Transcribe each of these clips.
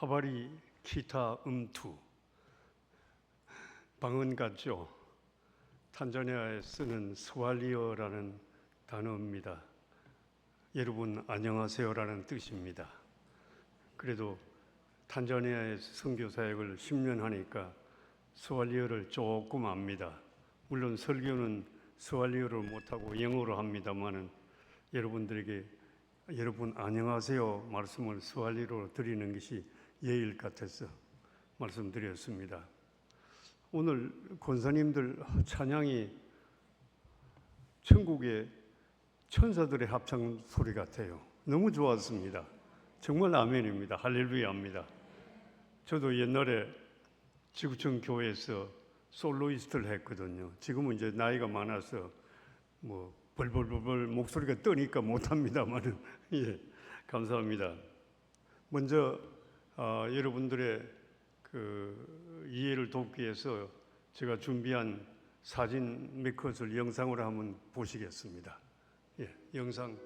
하바리 키타 음투 방언 같죠? 탄자니아에 쓰는 스왈리어라는 단어입니다. 여러분 안녕하세요라는 뜻입니다. 그래도 탄자니아에 선교 사역을 10년 하니까 스왈리어를 조금 압니다. 물론 설교는 스왈리어를 못하고 영어로 합니다만은 여러분들에게 여러분 안녕하세요 말씀을 스왈리어로 드리는 것이 예일 같아서 말씀드렸습니다. 오늘 권사님들 찬양이 천국의 천사들의 합창 소리 같아요. 너무 좋았습니다. 정말 아멘입니다. 할렐루야입니다. 저도 옛날에 지구촌 교회에서 솔로이스트를 했거든요. 지금은 이제 나이가 많아서 뭐 벌벌벌 목소리가 뜨니까 못합니다만은 예, 감사합니다. 먼저 여러분들의 그 이해를 돕기 위해서 제가 준비한 사진 몇 컷을 영상으로 한번 보시겠습니다. 예, 영상.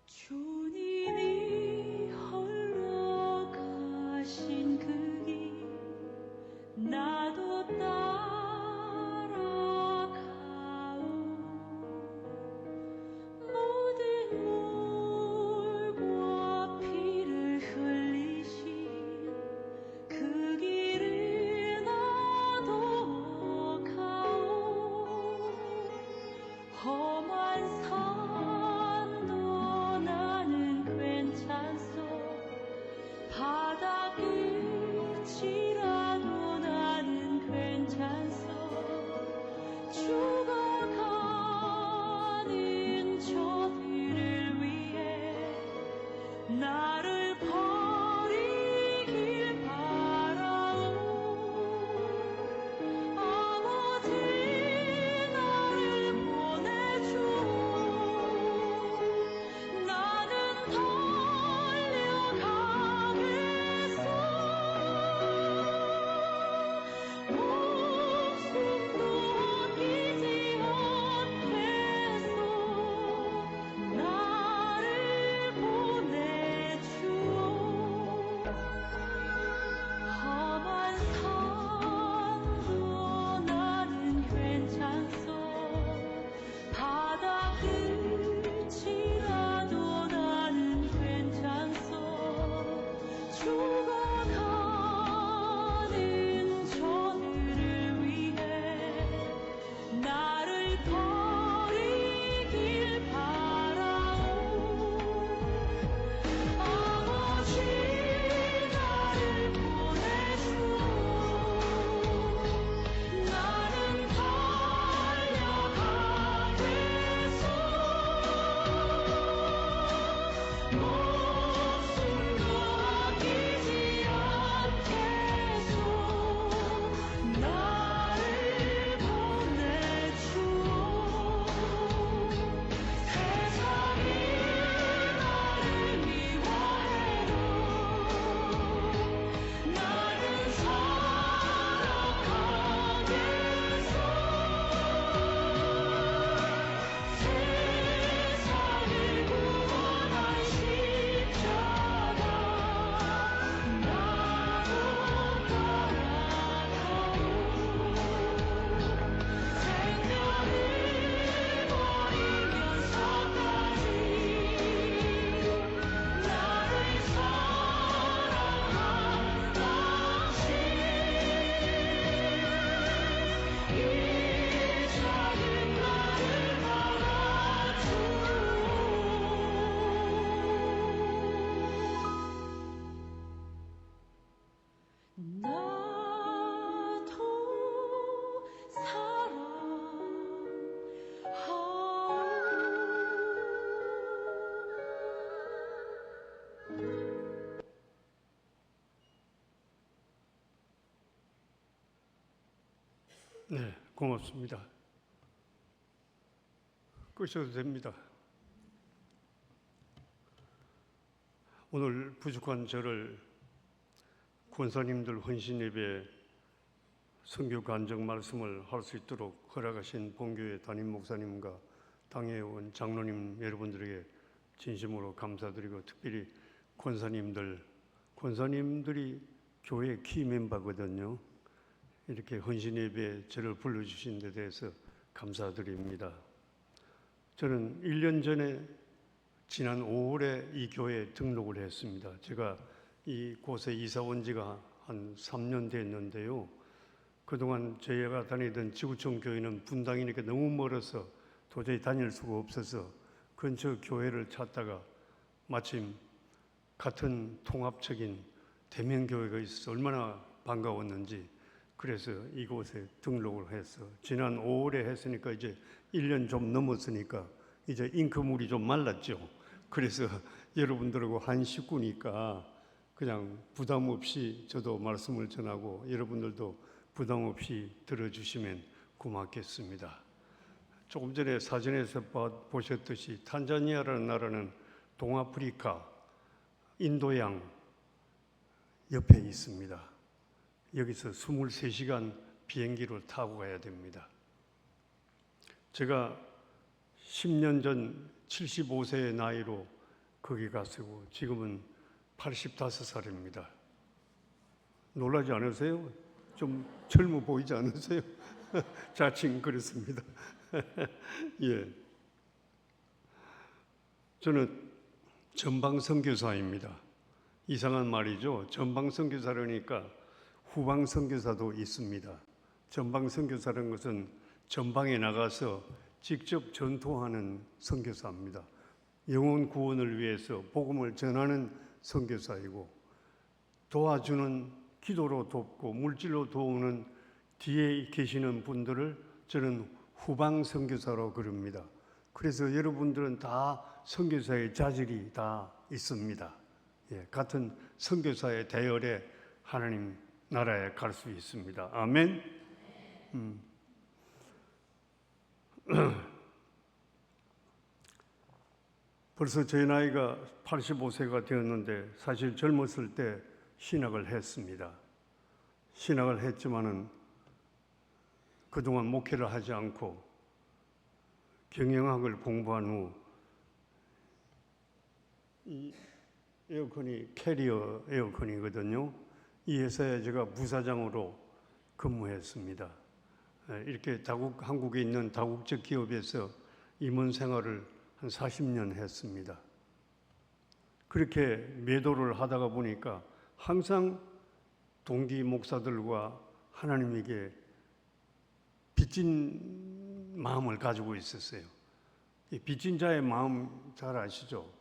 주님이 홀로 가신 그 길 나도 따라가오. 모든 물과 피를 흘리신 그 길을 나도 가오. 험한 산도 나는 괜찮소. 바다 끝이라도 나는 괜찮소. 죽어가는 저들을 위해 나를 버리길 바라오. 아버지 나를 보내주오. 나는 달려가겠소. 목숨도 아끼지 않겠소. 나를 보내주오. 험한 산도 나는 괜찮소. 바다 끝이라도 나는 괜찮소. 죽어가는 저들을 위해 나를 버리길 바라오. 아버지 나를 보내주오. 나는 달려가겠소. 목숨도 아끼지 않겠소. 나를 보내주오. 세상이 나를 미워해도 나는 살아가겠소. 세상을 구원한 십자가 나도 따라가오. 생명을 버리면서까지 나를 사랑한 당신 이 작은 나를 알아주오. 나도 사랑하오. 네, 고맙습니다. 끄셔도 됩니다. 오늘 부족한 저를 권사님들 헌신 예배 선교 간증 말씀을 할 수 있도록 허락하신 본교회 담임 목사님과 당에 온 장로님 여러분들에게 진심으로 감사드리고, 특별히 권사님들이 교회 키 멤버거든요. 이렇게 헌신 예배에 저를 불러주신 데 대해서 감사드립니다. 저는 1년 전에 지난 5월에 이 교회에 등록을 했습니다. 제가 이곳에 이사 온 지가 한 3년 됐는데요. 그동안 저희가 다니던 지구촌 교회는 분당이니까 너무 멀어서 도저히 다닐 수가 없어서 근처 교회를 찾다가 마침 같은 통합적인 대면교회가 있어서 얼마나 반가웠는지, 그래서 이곳에 등록을 해서 지난 5월에 했으니까 이제 1년 좀 넘었으니까 이제 잉크물이 좀 말랐죠. 그래서 여러분들하고 한 식구니까 그냥 부담 없이 저도 말씀을 전하고 여러분들도 부담 없이 들어주시면 고맙겠습니다. 조금 전에 사진에서 보셨듯이 탄자니아라는 나라는 동아프리카, 인도양 옆에 있습니다. 여기서 23시간 비행기를 타고 가야 됩니다. 제가 10년 전 75세의 나이로 거기 갔고 지금은 85살입니다. 놀라지 않으세요? 좀 젊어 보이지 않으세요? 자칭 그렇습니다. 예. 저는 전방 선교사입니다. 이상한 말이죠. 전방 선교사라니까 후방 선교사도 있습니다. 전방 선교사라는 것은 전방에 나가서 직접 전도하는 선교사입니다. 영혼 구원을 위해서 복음을 전하는 선교사이고, 도와주는, 기도로 돕고 물질로 도우는 뒤에 계시는 분들을 저는 후방 선교사로 그럽니다. 그래서 여러분들은 다 선교사의 자질이 다 있습니다. 예, 같은 선교사의 대열에 하나님 나라에 갈 수 있습니다. 아멘. 벌써 제 나이가 85세가 되었는데 사실 젊었을 때 신학을 했습니다. 신학을 했지만은 그동안 목회를 하지 않고 경영학을 공부한 후 이 에어컨이 캐리어 에어컨이거든요. 이 회사에 제가 부사장으로 근무했습니다. 이렇게 한국에 있는 다국적 기업에서 임원 생활을 한 40년 했습니다. 그렇게 매도를 하다가 보니까 항상 동기 목사들과 하나님에게 빚진 마음을 가지고 있었어요. 이 빚진 자의 마음 잘 아시죠?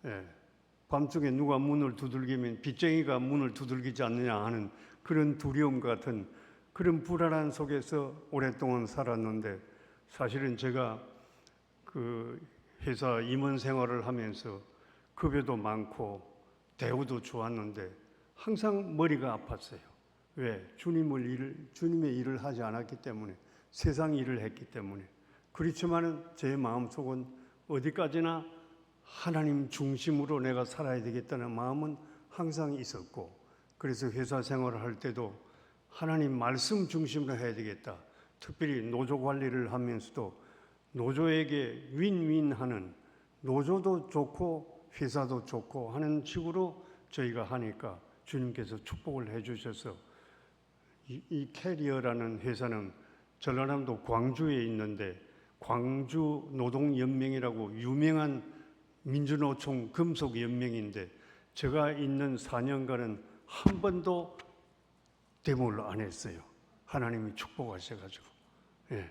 예. 밤중에 누가 문을 두들기면 빚쟁이가 문을 두들기지 않느냐 하는 그런 두려움 같은 그런 불안한 속에서 오랫동안 살았는데, 사실은 제가 그 회사 임원 생활을 하면서 급여도 많고 대우도 좋았는데 항상 머리가 아팠어요. 왜? 주님의 일을 하지 않았기 때문에, 세상 일을 했기 때문에. 그렇지만은 제 마음속은 어디까지나 하나님 중심으로 내가 살아야 되겠다는 마음은 항상 있었고, 그래서 회사 생활을 할 때도 하나님 말씀 중심으로 해야 되겠다. 특별히 노조 관리를 하면서도 노조에게 윈윈하는, 노조도 좋고 회사도 좋고 하는 식으로 저희가 하니까 주님께서 축복을 해주셔서 이 캐리어라는 회사는 전라남도 광주에 있는데 광주 노동연맹이라고 유명한 민주노총 금속연맹인데 제가 있는 4년간은 한 번도 데모를 안 했어요. 하나님이 축복하셔가지고. 예.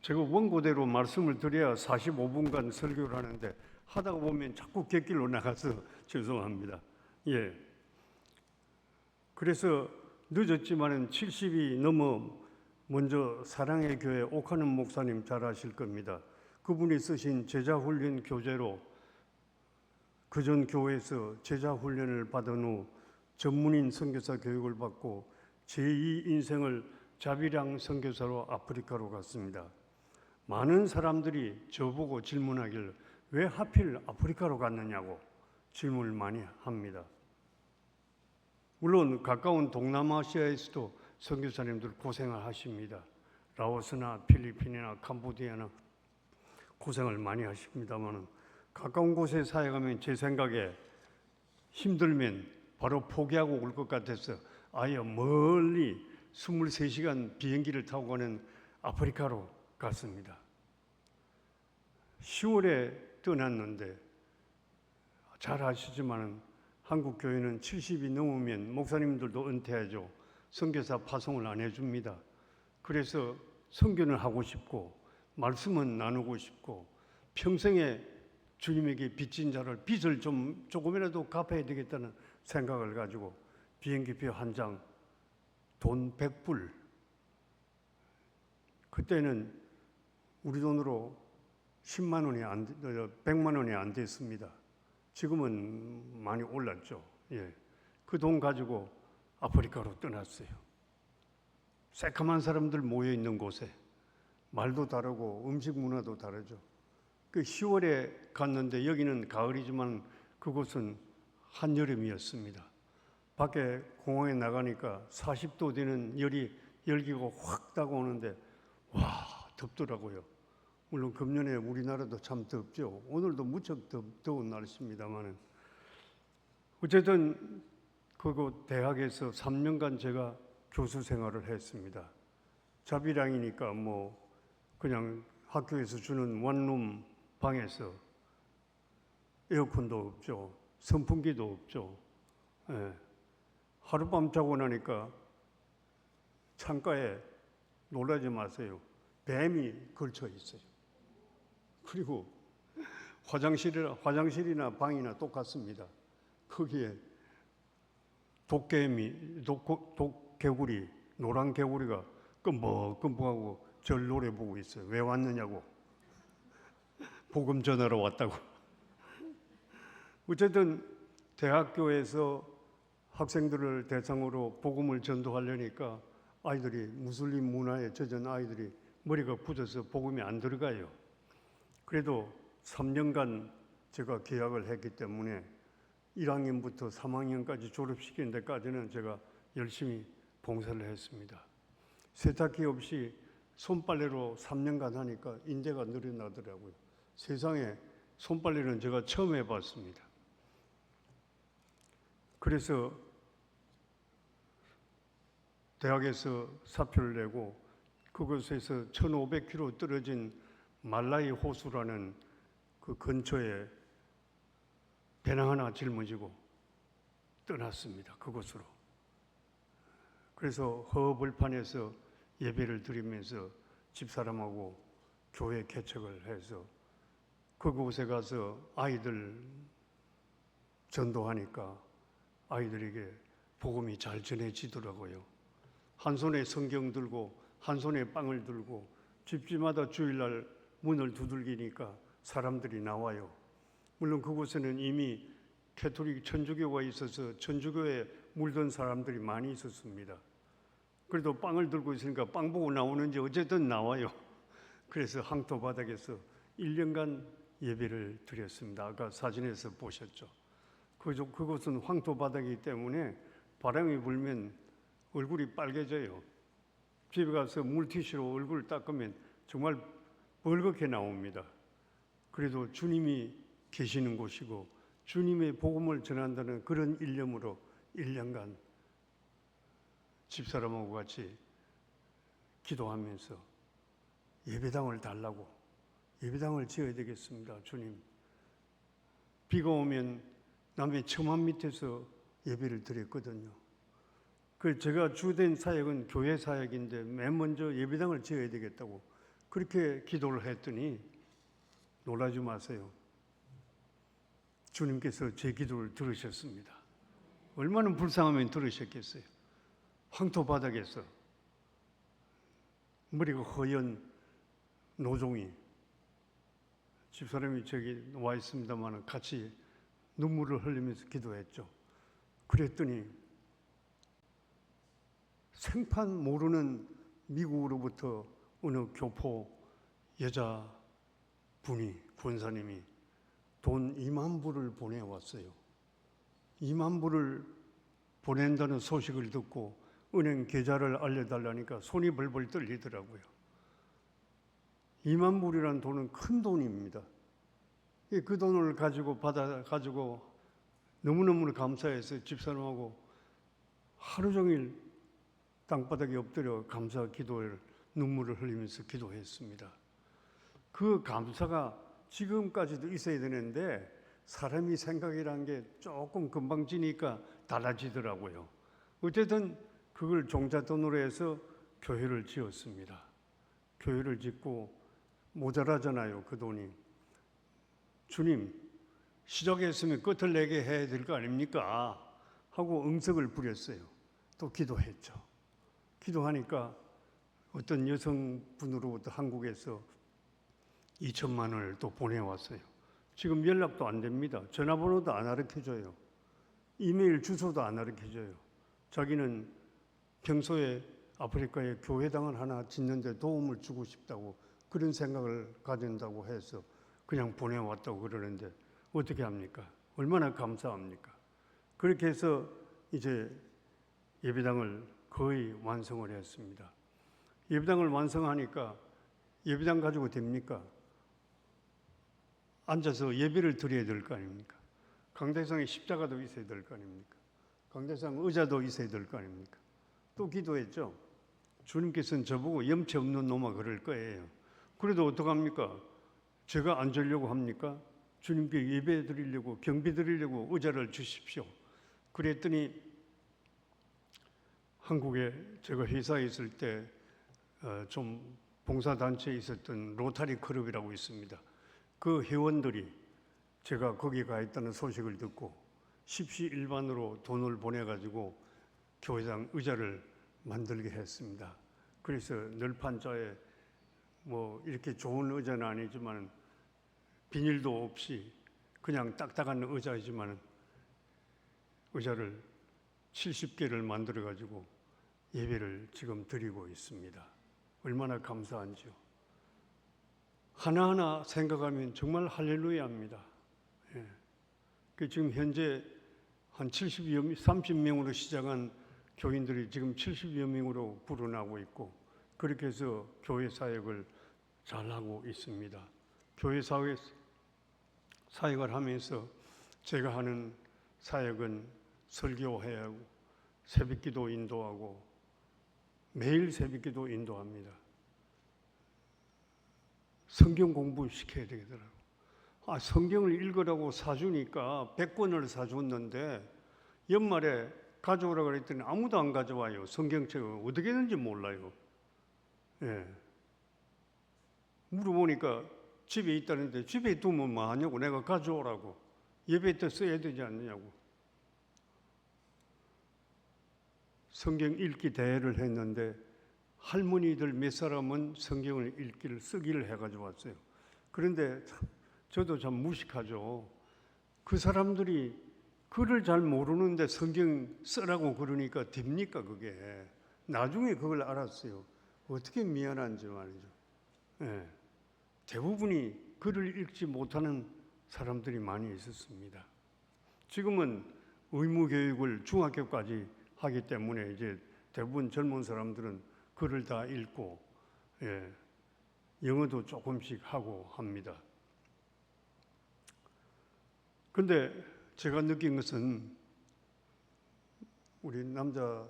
제가 원고대로 말씀을 드려야 45분간 설교를 하는데 하다가 보면 자꾸 객길로 나가서 죄송합니다. 예. 그래서 늦었지만은 70이 넘어 먼저 사랑의 교회 옥하는 목사님 잘 아실 겁니다. 그분이 쓰신 제자훈련 교재로 그전 교회에서 제자훈련을 받은 후 전문인 선교사 교육을 받고 제2 인생을 자비랑 선교사로 아프리카로 갔습니다. 많은 사람들이 저보고 질문하길 왜 하필 아프리카로 갔느냐고 질문을 많이 합니다. 물론 가까운 동남아시아에서도 선교사님들 고생을 하십니다. 라오스나 필리핀이나 캄보디아나 고생을 많이 하십니다만 가까운 곳에 사역하면 제 생각에 힘들면 바로 포기하고 올 것 같아서 아예 멀리 23시간 비행기를 타고 가는 아프리카로 갔습니다. 10월에 떠났는데 잘 아시지만 한국 교회는 70이 넘으면 목사님들도 은퇴하죠. 선교사 파송을 안 해줍니다. 그래서 선교는 하고 싶고 말씀은 나누고 싶고 평생에 주님에게 빚진 자를 빚을 조금이라도 갚아야 되겠다는 생각을 가지고 비행기표 한 장 돈 100불, 그때는 우리 돈으로 10만 원이 100만 원이 안 됐습니다. 지금은 많이 올랐죠. 예. 그 돈 가지고 아프리카로 떠났어요. 새까만 사람들 모여 있는 곳에 말도 다르고 음식 문화도 다르죠. 그 10월에 갔는데 여기는 가을이지만 그곳은 한여름이었습니다. 밖에 공항에 나가니까 40도 되는 열기가 확 다가오는데 와 덥더라고요. 물론 금년에 우리나라도 참 덥죠. 오늘도 무척 더운 날씨입니다만 어쨌든 그곳 대학에서 3년간 제가 교수 생활을 했습니다. 자비량이니까 뭐 그냥 학교에서 주는 원룸 방에서 에어컨도 없죠. 선풍기도 없죠. 예. 하룻밤 자고 나니까 창가에 놀라지 마세요. 뱀이 걸쳐 있어요. 그리고 화장실이나 방이나 똑같습니다. 거기에 독개구리, 노란 개구리가 끔뻑끔뻑하고 절 노려보고 있어요. 왜 왔느냐고. 복음 전하러 왔다고. 어쨌든 대학교에서 학생들을 대상으로 복음을 전도하려니까 아이들이 무슬림 문화에 젖은 아이들이 머리가 굳어서 복음이 안 들어가요. 그래도 3년간 제가 계약을 했기 때문에 1학년부터 3학년까지 졸업시키는 데까지는 제가 열심히 봉사를 했습니다. 세탁기 없이 손빨래로 3년간 하니까 인대가 늘어나더라고요. 세상에 손빨래는 제가 처음 해봤습니다. 그래서 대학에서 사표를 내고 그곳에서 1500km 떨어진 말라이 호수라는 그 근처에 배낭 하나 짊어지고 떠났습니다. 그곳으로. 그래서 허벌판에서 예배를 드리면서 집사람하고 교회 개척을 해서 그곳에 가서 아이들 전도하니까 아이들에게 복음이 잘 전해지더라고요. 한 손에 성경 들고 한 손에 빵을 들고 집집마다 주일날 문을 두들기니까 사람들이 나와요. 물론 그곳에는 이미 캐토릭 천주교가 있어서 천주교에 물든 사람들이 많이 있었습니다. 그래도 빵을 들고 있으니까 빵 보고 나오는지 어쨌든 나와요. 그래서 항토 바닥에서 1년간 예배를 드렸습니다. 아까 사진에서 보셨죠. 그곳은 황토 바닥이기 때문에 바람이 불면 얼굴이 빨개져요. 집에 가서 물티슈로 얼굴을 닦으면 정말 벌겋게 나옵니다. 그래도 주님이 계시는 곳이고 주님의 복음을 전한다는 그런 일념으로 1년간 집사람하고 같이 기도하면서 예배당을 달라고, 예배당을 지어야 되겠습니다. 주님, 비가 오면 남의 처만 밑에서 예배를 드렸거든요. 그 제가 주된 사역은 교회 사역인데 맨 먼저 예배당을 지어야 되겠다고 그렇게 기도를 했더니 놀라지 마세요. 주님께서 제 기도를 들으셨습니다. 얼마나 불쌍하면 들으셨겠어요. 황토 바닥에서 머리가 허연 노종이, 집사람이 저기 와 있습니다만 같이 눈물을 흘리면서 기도했죠. 그랬더니 생판 모르는 미국으로부터 어느 교포 여자분이, 권사님이 돈 2만 불을 보내왔어요. 2만 불을 보낸다는 소식을 듣고 은행 계좌를 알려달라니까 손이 벌벌 떨리더라고요. 2만 불이란 돈은 큰 돈입니다. 그 돈을 받아가지고 너무너무 감사해서 집사람하고 하루 종일 땅바닥에 엎드려 감사 기도를 눈물을 흘리면서 기도했습니다. 그 감사가 지금까지도 있어야 되는데 사람이 생각이란 게 조금 금방 지니까 달라지더라고요. 어쨌든 그걸 종잣돈으로 해서 교회를 지었습니다. 교회를 짓고 모자라잖아요, 그 돈이. 주님, 시작했으면 끝을 내게 해야 될 거 아닙니까? 하고 응석을 부렸어요. 또 기도했죠. 기도하니까 어떤 여성분으로부터 한국에서 2천만 원을 또 보내왔어요. 지금 연락도 안 됩니다. 전화번호도 안 알려줘요. 이메일 주소도 안 알려줘요. 자기는 평소에 아프리카에 교회당을 하나 짓는데 도움을 주고 싶다고 그런 생각을 가진다고 해서 그냥 보내왔다고 그러는데 어떻게 합니까? 얼마나 감사합니까? 그렇게 해서 이제 예배당을 거의 완성을 했습니다. 예배당을 완성하니까 예배당 가지고 됩니까? 앉아서 예배를 드려야 될 거 아닙니까? 강대상에 십자가도 있어야 될 거 아닙니까? 강대상 의자도 있어야 될 거 아닙니까? 또 기도했죠. 주님께서는 저보고 염치 없는 놈아 그럴 거예요. 그래도 어떡합니까? 제가 앉으려고 합니까? 주님께 예배 드리려고, 경배 드리려고 의자를 주십시오. 그랬더니 한국에 제가 회사에 있을 때 좀 봉사단체에 있었던 로타리 클럽이라고 있습니다. 그 회원들이 제가 거기 가 있다는 소식을 듣고 십시일반으로 돈을 보내가지고 교회당 의자를 만들게 했습니다. 그래서 널판자에 뭐 이렇게 좋은 의자는 아니지만 비닐도 없이 그냥 딱딱한 의자이지만 의자를 70개를 만들어가지고 예배를 지금 드리고 있습니다. 얼마나 감사한지요. 하나하나 생각하면 정말 할렐루야입니다. 예. 지금 현재 한 30명으로 시작한 교인들이 지금 70여 명으로 불어나고 있고 그렇게 해서 교회 사역을 잘하고 있습니다. 교회 사역을 하면서 제가 하는 사역은 설교해야 하고 새벽기도 인도하고 매일 새벽기도 인도합니다. 성경 공부시켜야 되더라고요. 성경을 읽으라고 사주니까 100권을 사줬는데 연말에 가져오라고 그랬더니 아무도 안 가져와요. 성경책을 어떻게 했는지 몰라요. 예. 물어보니까 집에 있다는데 집에 두면 뭐 하냐고 내가 가져오라고. 예배 때 써야 되지 않느냐고. 성경 읽기 대회를 했는데 할머니들 몇 사람은 성경을 쓰기를 해가지고 왔어요. 그런데 저도 참 무식하죠. 그 사람들이 글을 잘 모르는데 성경 쓰라고 그러니까 됩니까 그게. 나중에 그걸 알았어요. 어떻게 미안한지 말이죠. 예. 대부분이 글을 읽지 못하는 사람들이 많이 있었습니다. 지금은 의무교육을 중학교까지 하기 때문에 이제 대부분 젊은 사람들은 글을 다 읽고 영어도 조금씩 하고 합니다. 근데 제가 느낀 것은 우리 남자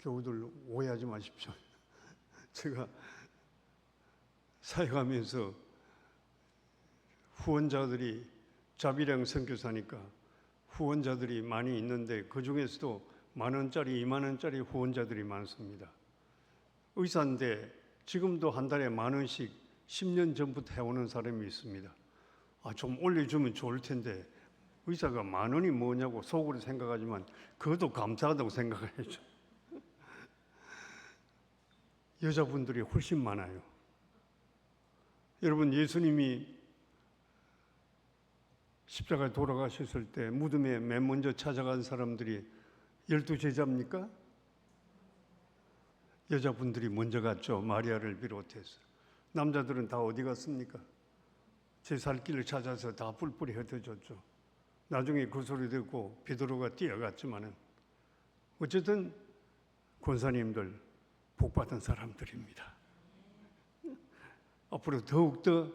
교우들 오해하지 마십시오. 제가 사역하면서 후원자들이 자비령 선교사니까 후원자들이 많이 있는데 그 중에서도 10,000원짜리, 20,000원짜리 후원자들이 많습니다. 의사인데 지금도 한 달에 10,000원씩 10년 전부터 해오는 사람이 있습니다. 좀 올려주면 좋을 텐데 의사가 10,000원이 뭐냐고 속으로 생각하지만 그것도 감사하다고 생각을 해죠. 여자분들이 훨씬 많아요. 여러분, 예수님이 십자가에 돌아가셨을 때 무덤에 맨 먼저 찾아간 사람들이 12제자입니까? 여자분들이 먼저 갔죠. 마리아를 비롯해서. 남자들은 다 어디 갔습니까? 제 살 길을 찾아서 다 뿔뿔이 흩어졌죠. 나중에 그 소리 듣고 베드로가 뛰어갔지만은 어쨌든 권사님들 복받은 사람들입니다. 앞으로 더욱더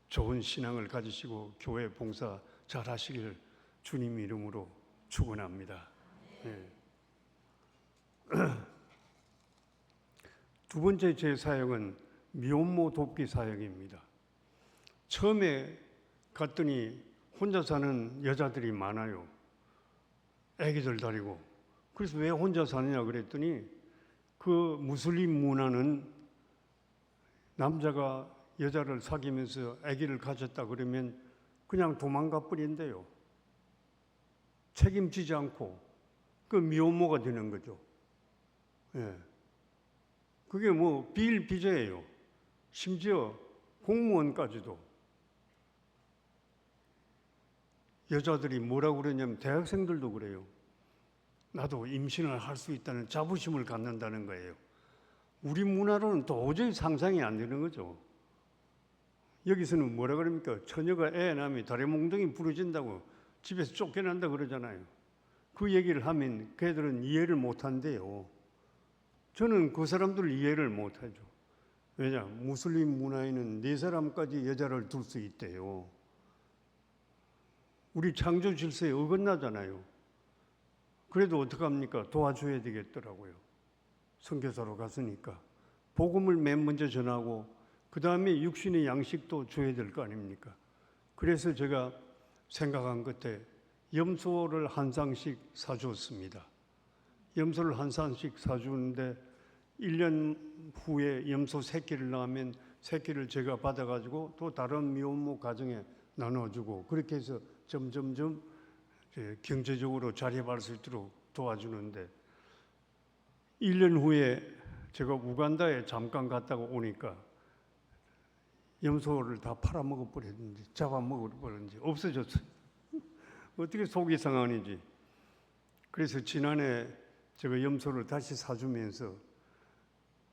좋은 신앙을 가지시고 교회 봉사 잘 하시길 주님 이름으로 축원합니다. 네. 두 번째 제 사역은 미혼모 돕기 사역입니다. 처음에 갔더니 혼자 사는 여자들이 많아요. 애기들 데리고. 그래서 왜 혼자 사느냐 그랬더니 그 무슬림 문화는 남자가 여자를 사귀면서 아기를 가졌다 그러면 그냥 도망가 버린대요. 책임지지 않고 그 미혼모가 되는 거죠. 예. 그게 뭐 비일비재예요. 심지어 공무원까지도 여자들이 뭐라고 그러냐면 대학생들도 그래요. 나도 임신을 할 수 있다는 자부심을 갖는다는 거예요. 우리 문화로는 도저히 상상이 안 되는 거죠. 여기서는 뭐라 그럽니까? 처녀가 애 낳으면 다리 몽둥이 부러진다고 집에서 쫓겨난다 그러잖아요. 그 얘기를 하면 걔들은 이해를 못 한대요. 저는 그 사람들 이해를 못 하죠. 왜냐? 무슬림 문화에는 4사람까지 여자를 둘 수 있대요. 우리 창조 질서에 어긋나잖아요. 그래도 어떡합니까? 도와줘야 되겠더라고요. 선교사로 갔으니까. 복음을 맨 먼저 전하고 그 다음에 육신의 양식도 줘야 될 거 아닙니까? 그래서 제가 생각한 끝에 염소를 한 쌍씩 사주었습니다. 염소를 한 쌍씩 사주는데 1년 후에 염소 새끼를 낳으면 새끼를 제가 받아가지고 또 다른 미혼모 가정에 나눠주고 그렇게 해서 점점점 경제적으로 자립할 수 있도록 도와주는데 1년 후에 제가 우간다에 잠깐 갔다가 오니까 염소를 다 팔아먹어버렸는지 잡아먹어버렸는지 없어졌어요. 어떻게 속이 상하는지. 그래서 지난해 제가 염소를 다시 사주면서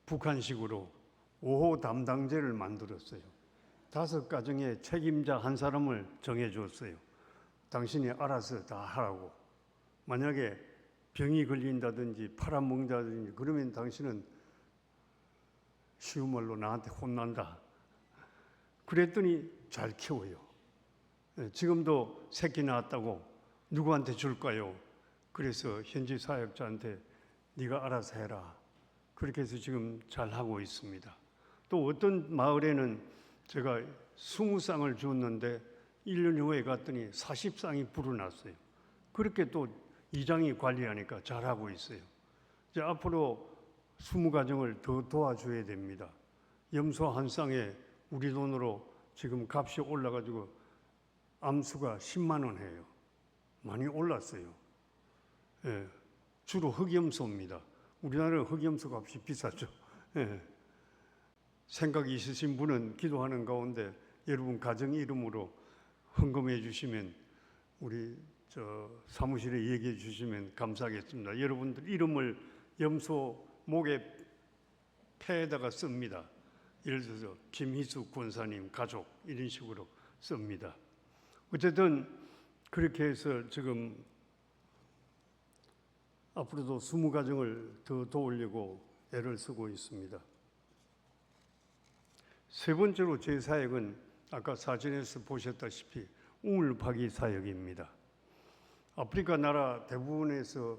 북한식으로 5호 담당제를 만들었어요. 5가정의 책임자 한 사람을 정해줬어요. 당신이 알아서 다 하라고. 만약에 병이 걸린다든지 팔아먹는다든지 그러면 당신은 쉬운 말로 나한테 혼난다. 그랬더니 잘 키워요. 지금도 새끼 낳았다고 누구한테 줄까요? 그래서 현지 사역자한테 네가 알아서 해라. 그렇게 해서 지금 잘 하고 있습니다. 또 어떤 마을에는 제가 20쌍을 주었는데 1년 후에 갔더니 40쌍이 불어났어요. 그렇게 또 이장이 관리하니까 잘하고 있어요. 이제 앞으로 20가정을 더 도와줘야 됩니다. 염소 한 쌍에 우리 돈으로 지금 값이 올라가지고 암수가 10만 원 해요. 많이 올랐어요. 예, 주로 흑염소입니다. 우리나라 흑염소 값이 비싸죠. 예. 생각이 있으신 분은 기도하는 가운데 여러분 가정 이름으로 헌금해 주시면 우리 사무실에 얘기해 주시면 감사하겠습니다. 여러분들 이름을 염소 목에 폐에다가 씁니다. 예를 들어서 김희수 권사님 가족 이런 식으로 씁니다. 어쨌든 그렇게 해서 지금 앞으로도 20가정을 더 도우려고 애를 쓰고 있습니다. 세 번째로 제 사역은 아까 사진에서 보셨다시피 우물파기 사역입니다. 아프리카 나라 대부분에서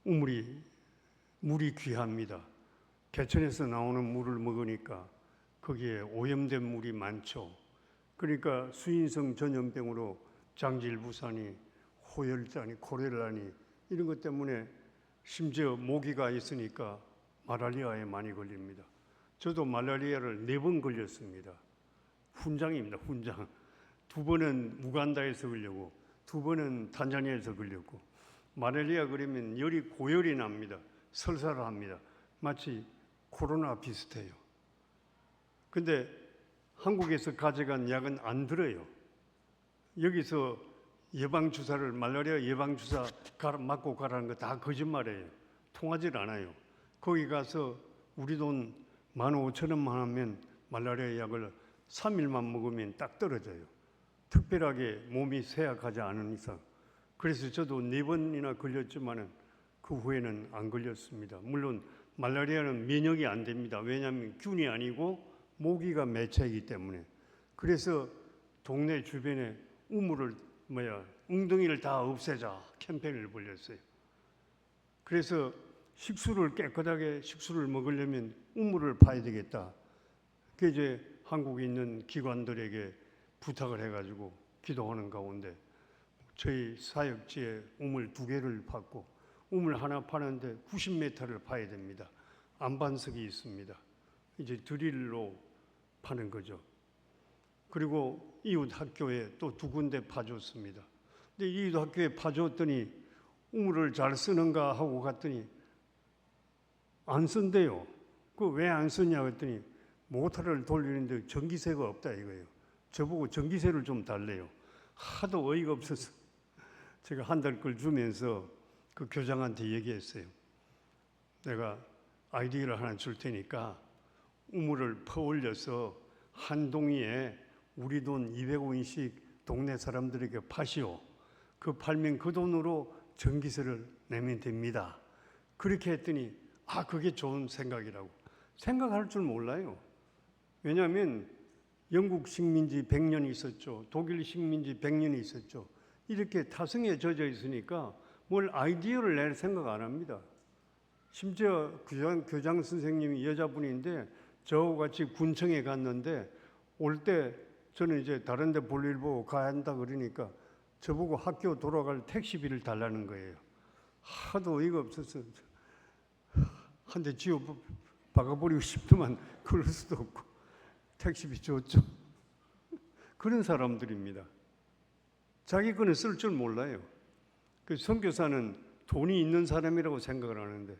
물이 귀합니다. 개천에서 나오는 물을 먹으니까 거기에 오염된 물이 많죠. 그러니까 수인성 전염병으로 장질부산이 호열자니 코레라니 이런 것 때문에 심지어 모기가 있으니까 말라리아에 많이 걸립니다. 저도 말라리아를 4번 걸렸습니다. 훈장입니다. 훈장. 2번은 우간다에서 걸렸고 2번은 탄자니아에서 걸렸고 말라리아 그러면 열이 고열이 납니다. 설사합니다. 마치 코로나 비슷해요. 근데 한국에서 가져간 약은 안 들어요. 여기서 예방주사를 말라리아 예방주사 맞고 가라는 거 다 거짓말이에요. 통하질 않아요. 거기 가서 우리 돈 15,000원만 하면 말라리아 약을 3일만 먹으면 딱 떨어져요. 특별하게 몸이 쇠약하지 않은 이상. 그래서 저도 4번이나 걸렸지만은 그 후에는 안 걸렸습니다. 물론 말라리아는 면역이 안 됩니다. 왜냐하면 균이 아니고 모기가 매체이기 때문에. 그래서 동네 주변에 웅덩이를 다 없애자 캠페인을 벌였어요. 그래서 식수를 깨끗하게 식수를 먹으려면 우물을 파야 되겠다. 그 이제 한국에 있는 기관들에게 부탁을 해가지고 기도하는 가운데 저희 사역지에 우물 2개를 팠고 우물 하나 파는데 90m를 파야 됩니다. 안반석이 있습니다. 이제 드릴로 파는 거죠. 그리고 이웃 학교에 또 2군데 파줬습니다. 근데 이웃 학교에 파줬더니 우물을 잘 쓰는가 하고 갔더니 안 쓴대요. 그 왜 안 쓰냐 했더니 모터를 돌리는데 전기세가 없다 이거예요. 저보고 전기세를 좀 달래요. 하도 어이가 없어서 제가 한 달 걸 주면서 그 교장한테 얘기했어요. 내가 아이디어를 하나 줄 테니까 우물을 퍼올려서 한 동이에 우리 돈 200원씩 동네 사람들에게 파시오. 그 팔면 그 돈으로 전기세를 내면 됩니다. 그렇게 했더니 그게 좋은 생각이라고. 생각할 줄 몰라요. 왜냐하면 영국 식민지 100년이 있었죠. 독일 식민지 100년이 있었죠. 이렇게 타성에 젖어 있으니까 뭘 아이디어를 낼 생각 안 합니다. 심지어 교장 선생님이 여자분인데 저하고 같이 군청에 갔는데 올 때 저는 이제 다른 데 볼일 보고 가야 한다 그러니까 저보고 학교 돌아갈 택시비를 달라는 거예요. 하도 어이가 없어서 한 대 쥐어 박아버리고 싶더만 그럴 수도 없고 택시비 줬죠. 그런 사람들입니다. 자기 거는 쓸 줄 몰라요. 그 선교사는 돈이 있는 사람이라고 생각을 하는데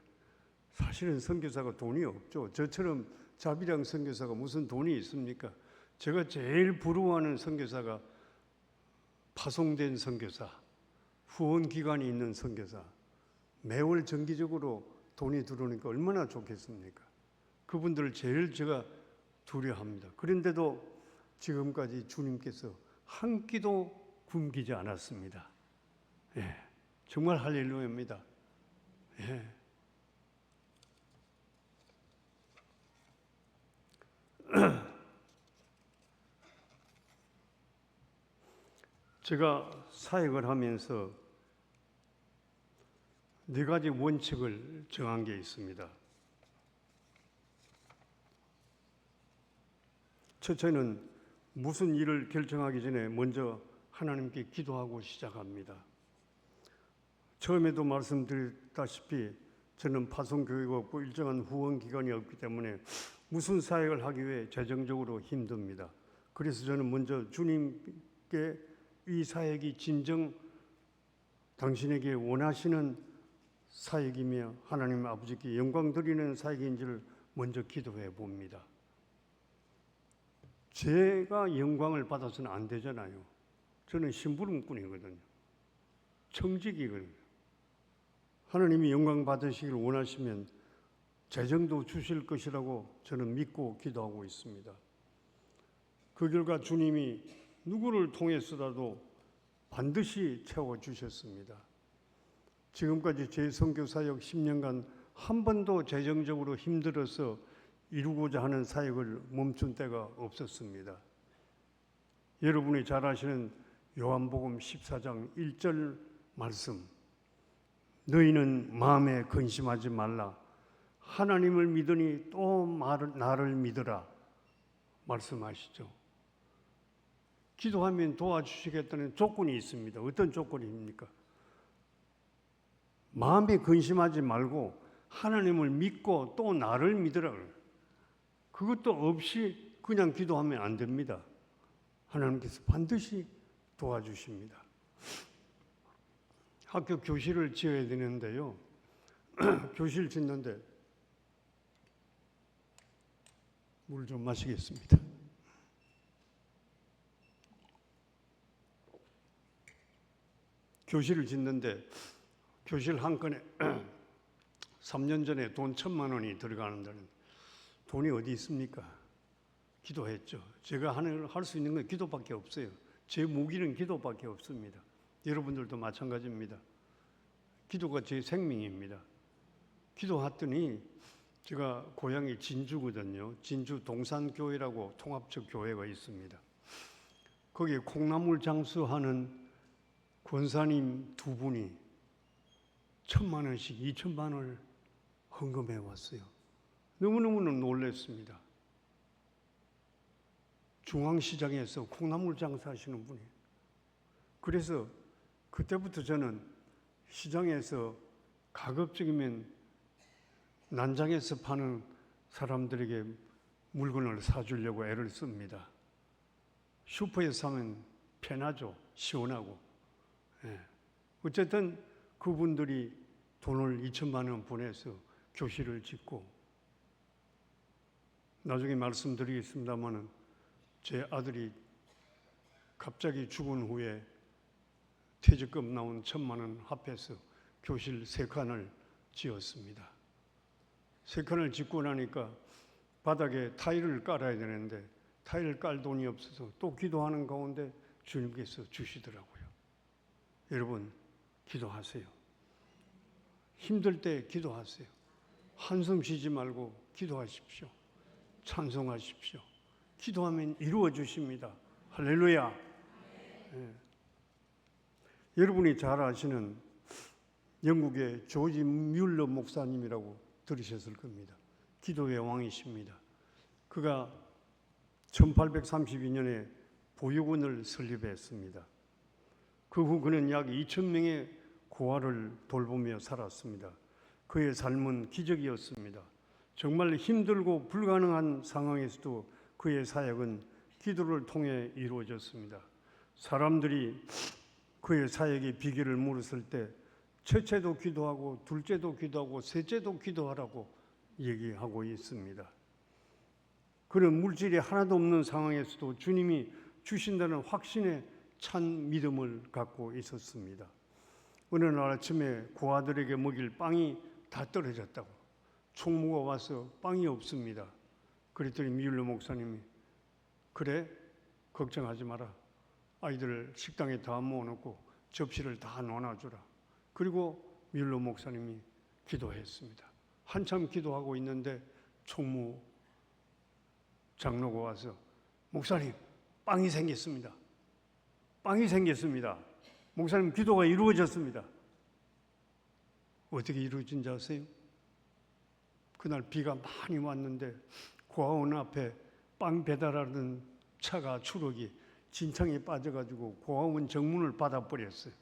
사실은 선교사가 돈이 없죠. 저처럼 자비랑 선교사가 무슨 돈이 있습니까? 제가 제일 부러워하는 선교사가 파송된 선교사, 후원 기관이 있는 선교사, 매월 정기적으로 돈이 들어오니까 얼마나 좋겠습니까? 그분들을 제일 제가 두려워합니다. 그런데도 지금까지 주님께서 한 끼도 굶기지 않았습니다. 예, 정말 할렐루야입니다. 예. 제가 사역을 하면서 4가지 원칙을 정한 게 있습니다. 첫째는 무슨 일을 결정하기 전에 먼저 하나님께 기도하고 시작합니다. 처음에도 말씀드렸다시피 저는 파송교회가 없고 일정한 후원기관이 없기 때문에 무슨 사역을 하기 위해 재정적으로 힘듭니다. 그래서 저는 먼저 주님께 이 사역이 진정 당신에게 원하시는 사역이며 하나님 아버지께 영광 드리는 사역인지를 먼저 기도해 봅니다. 제가 영광을 받아서는 안 되잖아요. 저는 심부름꾼이거든요. 청직이거든요. 하나님이 영광 받으시길 원하시면 재정도 주실 것이라고 저는 믿고 기도하고 있습니다. 그 결과 주님이 누구를 통해서라도 반드시 채워주셨습니다. 지금까지 제 선교 사역 10년간 한 번도 재정적으로 힘들어서 이루고자 하는 사역을 멈춘 때가 없었습니다. 여러분이 잘 아시는 요한복음 14장 1절 말씀, 너희는 마음에 근심하지 말라. 하나님을 믿으니 또 나를 믿으라 말씀하시죠. 기도하면 도와주시겠다는 조건이 있습니다. 어떤 조건입니까? 마음에 근심하지 말고 하나님을 믿고 또 나를 믿으라. 그것도 없이 그냥 기도하면 안 됩니다. 하나님께서 반드시 도와주십니다. 학교 교실을 지어야 되는데요. 교실 짓는데 물 좀 마시겠습니다. 교실을 짓는데 교실 한 건에 3년 전에 돈 1,000만 원이 들어가는 데는 돈이 어디 있습니까? 기도했죠. 제가 할 수 있는 건 기도밖에 없어요. 제 무기는 기도밖에 없습니다. 여러분들도 마찬가지입니다. 기도가 제 생명입니다. 기도했더니 제가 고향이 진주거든요. 진주 동산교회라고 통합적 교회가 있습니다. 거기에 콩나물 장수하는 권사님 두 분이 1,000만 원씩 2천만 원을 헌금해 왔어요. 너무너무 놀랐습니다. 중앙시장에서 콩나물 장사하시는 분이. 그래서 그때부터 저는 시장에서 가급적이면 난장에서 파는 사람들에게 물건을 사주려고 애를 씁니다. 슈퍼에서 사면 편하죠. 시원하고. 예. 어쨌든 그분들이 돈을 2천만 원 보내서 교실을 짓고, 나중에 말씀드리겠습니다마는 제 아들이 갑자기 죽은 후에 퇴직금 나온 1,000만 원 합해서 교실 3칸을 지었습니다. 3칸을 짓고 나니까 바닥에 타일을 깔아야 되는데 타일을 깔 돈이 없어서 또 기도하는 가운데 주님께서 주시더라고요. 여러분, 기도하세요. 힘들 때 기도하세요. 한숨 쉬지 말고 기도하십시오. 찬송하십시오. 기도하면 이루어 주십니다. 할렐루야. 네. 여러분이 잘 아시는 영국의 조지 뮬러 목사님이라고 들으셨을 겁니다. 기도의 왕이십니다. 그가 1832년에 보육원을 설립했습니다. 그 후 그는 약 2,000명의 고아를 돌보며 살았습니다. 그의 삶은 기적이었습니다. 정말 힘들고 불가능한 상황에서도 그의 사역은 기도를 통해 이루어졌습니다. 사람들이 그의 사역의 비결을 물었을 때 첫째도 기도하고 둘째도 기도하고 셋째도 기도하라고 얘기하고 있습니다. 그는 물질이 하나도 없는 상황에서도 주님이 주신다는 확신에 찬 믿음을 갖고 있었습니다. 어느 날 아침에 고아들에게 먹일 빵이 다 떨어졌다고 총무가 와서 빵이 없습니다. 그랬더니 뮬러 목사님이 그래? 걱정하지 마라. 아이들을 식당에 다 모아놓고 접시를 다 나눠주라. 그리고 뮬러 목사님이 기도했습니다. 한참 기도하고 있는데 총무 장로가 와서 목사님 빵이 생겼습니다. 빵이 생겼습니다. 목사님 기도가 이루어졌습니다. 어떻게 이루어진지 아세요? 그날 비가 많이 왔는데 고아원 앞에 빵 배달하는 차가 추럭이 진창에 빠져가지고 고아원 정문을 받아버렸어요.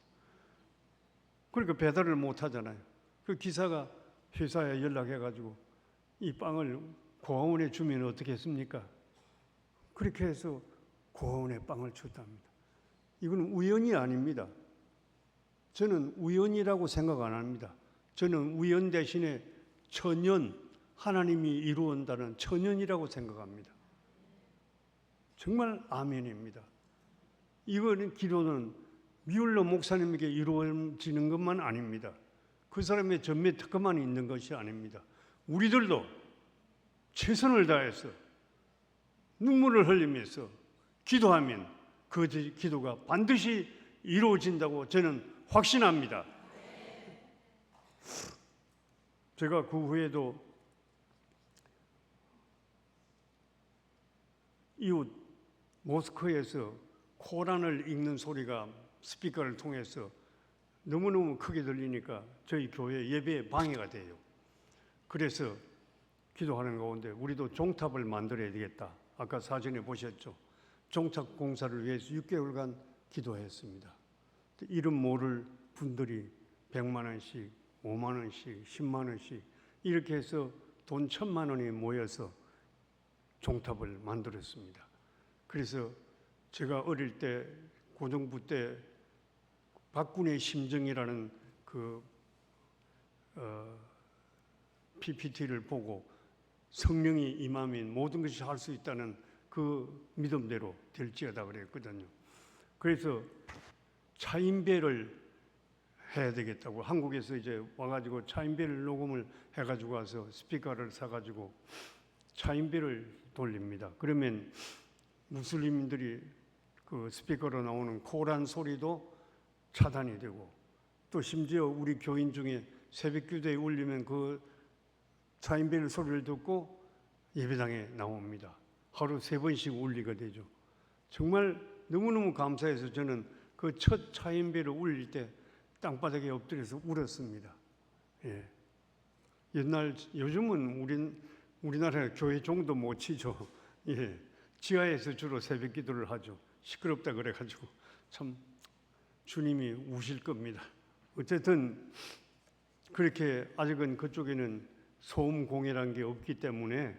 그러니까 배달을 못 하잖아요. 그 기사가 회사에 연락해가지고 이 빵을 고아원에 주면 어떻게 했습니까? 그렇게 해서 고아원에 빵을 줬답니다. 이건 우연이 아닙니다. 저는 우연이라고 생각 안 합니다. 저는 우연 대신에 천연, 하나님이 이루어온다는 천연이라고 생각합니다. 정말 아멘입니다. 이거는 기도는 뮬러 목사님에게 이루어지는 것만 아닙니다. 그 사람의 전매 특허만 있는 것이 아닙니다. 우리들도 최선을 다해서 눈물을 흘리면서 기도하면 그 기도가 반드시 이루어진다고 저는 확신합니다. 제가 그 후에도 이웃 모스크에서 코란을 읽는 소리가 스피커를 통해서 너무너무 크게 들리니까 저희 교회 예배에 방해가 돼요. 그래서 기도하는 가운데 우리도 종탑을 만들어야 되겠다. 아까 사진에 보셨죠? 종탑 공사를 위해서 6개월간 기도했습니다. 이름 모를 분들이 100만 원씩, 5만 원씩, 10만 원씩 이렇게 해서 돈 1,000만 원이 모여서 종탑을 만들었습니다. 그래서 제가 어릴 때 고등부 때 박군의 심정이라는 그 PPT를 보고 성령이 임하면 모든 것이 할 수 있다는 그 믿음대로 될지어다 그랬거든요. 그래서 차인배를 해야 되겠다고 한국에서 이제 와가지고 차인배를 녹음을 해가지고 와서 스피커를 사가지고 차인배를 돌립니다. 그러면 무슬림들이 그 스피커로 나오는 코란 소리도 차단이 되고, 또 심지어 우리 교인 중에 새벽 기도에 울리면 그 차인벨 소리를 듣고 예배당에 나옵니다. 하루 3번씩 울리게 되죠. 정말 너무너무 감사해서 저는 그 첫 차인벨을 울릴 때 땅바닥에 엎드려서 울었습니다. 예. 요즘은 우리나라 교회 종도 못 치죠. 예. 지하에서 주로 새벽 기도를 하죠. 시끄럽다 그래가지고 참 주님이 우실 겁니다. 어쨌든 그렇게 아직은 그쪽에는 소음 공해란 게 없기 때문에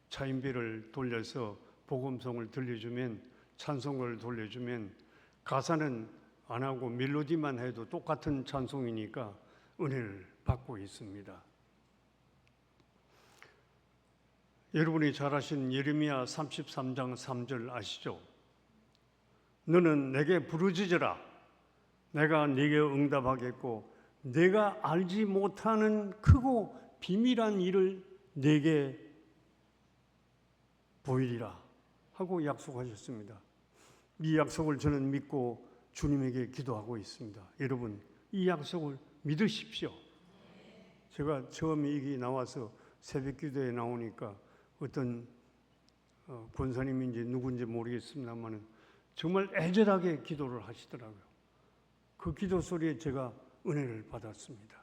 차인배를 돌려서 복음성을 들려주면, 찬송을 돌려주면 가사는 안 하고 멜로디만 해도 똑같은 찬송이니까 은혜를 받고 있습니다. 여러분이 잘 아시는 예레미야 33장 3절 아시죠? 너는 내게 부르짖으라. 내가 네게 응답하겠고 내가 알지 못하는 크고 비밀한 일을 네게 보이리라 하고 약속하셨습니다. 이 약속을 저는 믿고 주님에게 기도하고 있습니다. 여러분, 이 약속을 믿으십시오. 제가 처음에 이게 나와서 새벽 기도에 나오니까 어떤 권사님인지 누군지 모르겠습니다만 정말 애절하게 기도를 하시더라고요. 그 기도 소리에 제가 은혜를 받았습니다.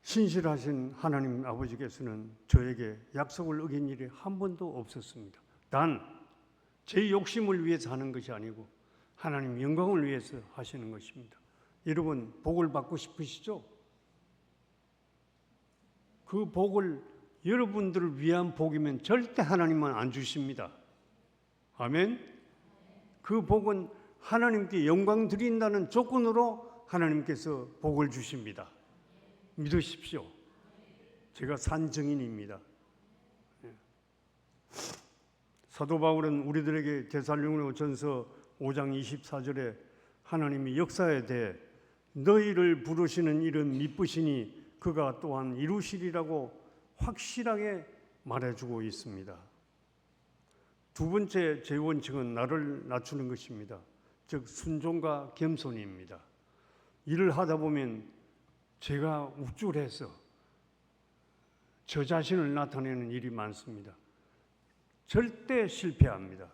신실하신 하나님 아버지께서는 저에게 약속을 어긴 일이 한 번도 없었습니다. 단 제 욕심을 위해서 하는 것이 아니고 하나님 영광을 위해서 하시는 것입니다. 여러분, 복을 받고 싶으시죠? 그 복을 여러분들을 위한 복이면 절대 하나님만 안 주십니다. 아멘. 그 복은 하나님께 영광 드린다는 조건으로 하나님께서 복을 주십니다. 믿으십시오. 제가 산 증인입니다. 사도 바울은 우리들에게 데살로니가전서 5장 24절에 하나님이 역사에 대해 너희를 부르시는 일은 미쁘시니 그가 또한 이루시리라고 확실하게 말해주고 있습니다. 두 번째 제 원칙은 나를 낮추는 것입니다. 즉 순종과 겸손입니다. 일을 하다 보면 제가 우쭐해서 저 자신을 나타내는 일이 많습니다. 절대 실패합니다.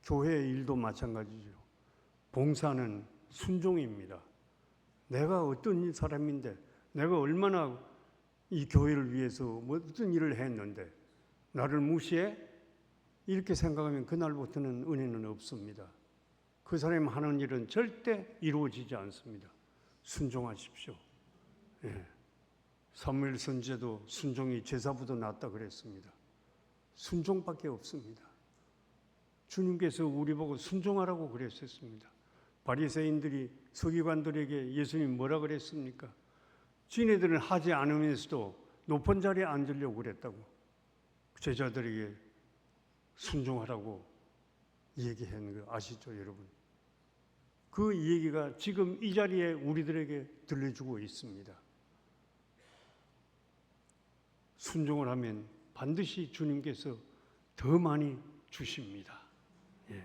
교회 일도 마찬가지죠. 봉사는 순종입니다. 내가 어떤 사람인데, 내가 얼마나 이 교회를 위해서 어떤 일을 했는데 나를 무시해? 이렇게 생각하면 그날부터는 은혜는 없습니다. 그 사람이 하는 일은 절대 이루어지지 않습니다. 순종하십시오. 예. 사무엘 선지자도 순종이 제사보다 낫다 그랬습니다. 순종밖에 없습니다. 주님께서 우리 보고 순종하라고 그랬었습니다. 바리새인들이 서기관들에게 예수님 뭐라 그랬습니까? 지네들은 하지 않으면서도 높은 자리에 앉으려고 그랬다고. 제자들에게 순종하라고 얘기하는 거 아시죠, 여러분? 그 얘기가 지금 이 자리에 우리들에게 들려주고 있습니다. 순종을 하면 반드시 주님께서 더 많이 주십니다. 예.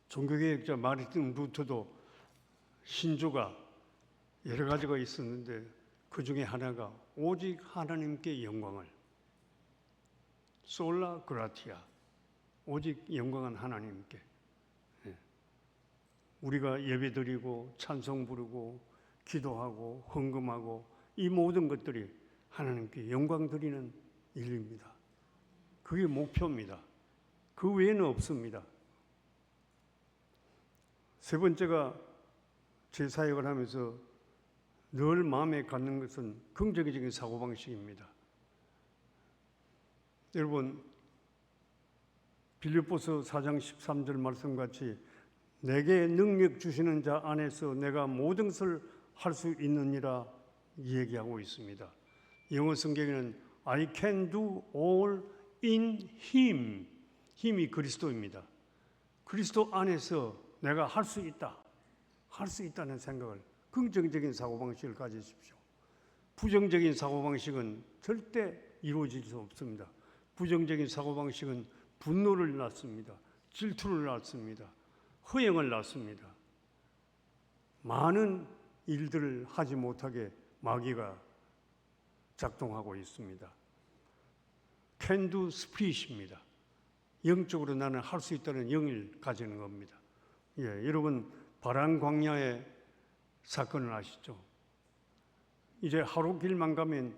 종교개혁자 마르틴 루터도 신조가 여러 가지가 있었는데 그 중에 하나가 오직 하나님께 영광을, 솔라 그라티아, 오직 영광은 하나님께. 예. 우리가 예배드리고 찬송 부르고 기도하고 헌금하고 이 모든 것들이 하나님께 영광 드리는 일입니다. 그게 목표입니다. 그 외에는 없습니다. 세 번째가 제 사역을 하면서 늘 마음에 갖는 것은 긍정적인 사고방식입니다. 여러분, 빌립보서 4장 13절 말씀같이 내게 능력 주시는 자 안에서 내가 모든 것을 할 수 있느니라 얘기하고 있습니다. 영어 성경에는 I can do all in Him. 힘이 그리스도입니다. 그리스도 안에서 내가 할 수 있다. 할 수 있다는 생각을, 긍정적인 사고방식을 가지십시오. 부정적인 사고방식은 절대 이루어질 수 없습니다. 부정적인 사고방식은 분노를 낳습니다. 질투를 낳습니다. 허영을 낳습니다. 많은 일들을 하지 못하게 마귀가 작동하고 있습니다. Can do spirit입니다. 영적으로 나는 할 수 있다는 영을 가지는 겁니다. 여러분 바란 광야의 사건을 아시죠? 이제 하루 길만 가면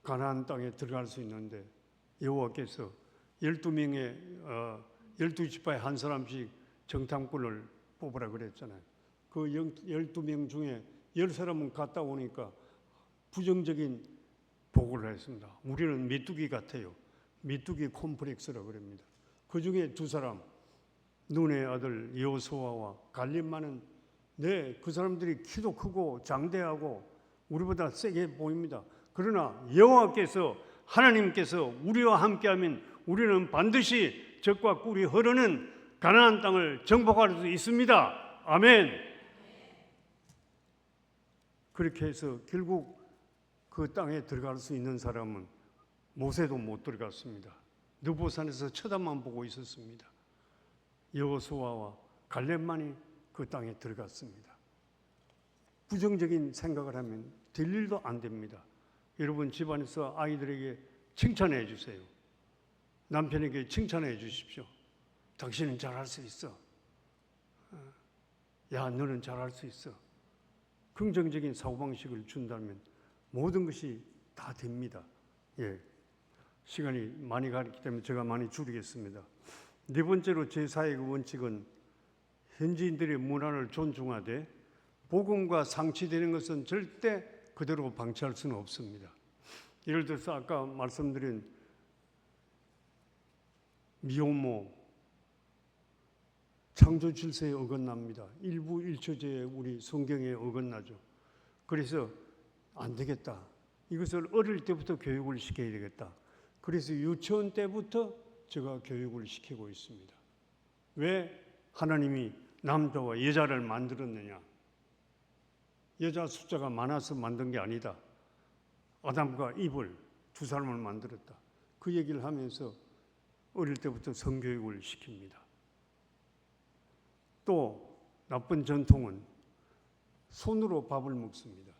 가나안 땅에 들어갈 수 있는데 여호와께서 12지파에 한 사람씩 정탐꾼을 뽑으라 그랬잖아요. 그 12명 중에 10사람은 갔다 오니까 부정적인 보고를 했습니다. 우리는 메뚜기 같아요. 메뚜기 콤플렉스라고 그럽니다. 그 중에 2사람, 눈의 아들 여호수아와 갈렙만은 그 사람들이 키도 크고 장대하고 우리보다 세게 보입니다. 그러나 여호와께서 하나님께서 우리와 함께하면 우리는 반드시 적과 꿀이 흐르는 가나안 땅을 정복할 수 있습니다. 아멘. 그렇게 해서 결국 그 땅에 들어갈 수 있는 사람은 모세도 못 들어갔습니다. 느보산에서 쳐다만 보고 있었습니다. 여호수아와 갈렙만이 그 땅에 들어갔습니다. 부정적인 생각을 하면 될 일도 안 됩니다. 여러분 집안에서 아이들에게 칭찬해 주세요. 남편에게 칭찬해 주십시오. 당신은 잘할 수 있어. 야, 너는 잘할 수 있어. 긍정적인 사고방식을 준다면 모든 것이 다 됩니다. 시간이 많이 가기 때문에 제가 많이 줄이겠습니다. 4번째로 제4의 원칙은 현지인들의 문화를 존중하되 복음과 상치되는 것은 절대 그대로 방치할 수는 없습니다. 예를 들어서 아까 말씀드린 미혼모 창조 질서에 어긋납니다. 일부 일처제에 우리 성경에 어긋나죠. 그래서 안 되겠다. 이것을 어릴 때부터 교육을 시켜야 되겠다. 그래서 유치원 때부터 제가 교육을 시키고 있습니다. 왜 하나님이 남자와 여자를 만들었느냐? 여자 숫자가 많아서 만든 게 아니다. 아담과 이브를 2사람을 만들었다. 그 얘기를 하면서 어릴 때부터 성교육을 시킵니다. 또 나쁜 전통은 손으로 밥을 먹습니다.